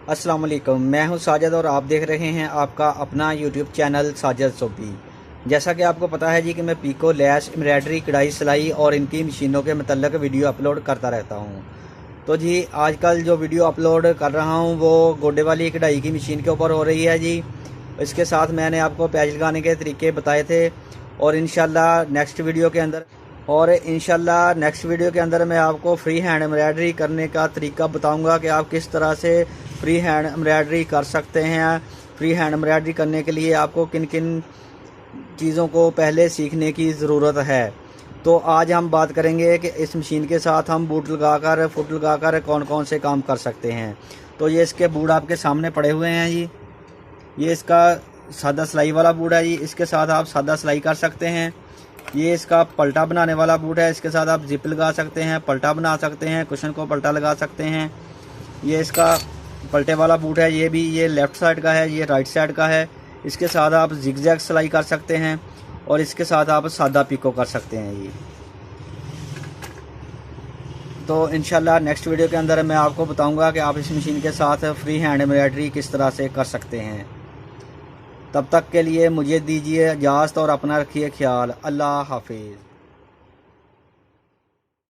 अस्सलाम वालेकुम, मैं हूं साजिद और आप देख रहे हैं आपका अपना यूट्यूब चैनल साजिद सोपी। जैसा कि आपको पता है जी कि मैं पीको, लैस, एम्ब्रॉयडरी, कढ़ाई, सिलाई और इनकी मशीनों के मतलब वीडियो अपलोड करता रहता हूं। तो जी आजकल जो वीडियो अपलोड कर रहा हूं वो गोडे वाली कढ़ाई की मशीन के ऊपर हो रही है जी। इसके साथ मैंने आपको पैच लगाने के तरीके बताए थे और इंशाल्लाह नेक्स्ट वीडियो के अंदर मैं आपको फ्री हैंड एम्ब्रॉयडरी करने का तरीका बताऊंगा कि आप किस तरह से फ्री हैंड एम्ब्रॉयडरी कर सकते हैं। फ्री हैंड एम्ब्रॉयडरी करने के लिए आपको किन किन चीज़ों को पहले सीखने की ज़रूरत है। तो आज हम बात करेंगे कि इस मशीन के साथ हम बूट लगाकर, फुट लगाकर कौन कौन से काम कर सकते हैं। तो ये इसके बूट आपके सामने पड़े हुए हैं जी। ये इसका सादा सिलाई वाला बूट है जी, इसके साथ आप सादा सिलाई कर सकते हैं। ये इसका पलटा बनाने वाला बूट है, इसके साथ आप जिप लगा सकते हैं, पलटा बना सकते हैं, कुशन को पलटा लगा सकते हैं। ये इसका पलटे वाला बूट है, ये लेफ़्ट साइड का है, ये राइट साइड का है। इसके साथ आप जिगजैग सिलाई कर सकते हैं और इसके साथ आप सादा पिको कर सकते हैं ये। तो इंशाल्लाह नेक्स्ट वीडियो के अंदर मैं आपको बताऊंगा कि आप इस मशीन के साथ फ्री हैंड एम्ब्रॉयडरी किस तरह से कर सकते हैं। तब तक के लिए मुझे दीजिए इजाज़त और अपना रखिए ख्याल। अल्लाह हाफिज़।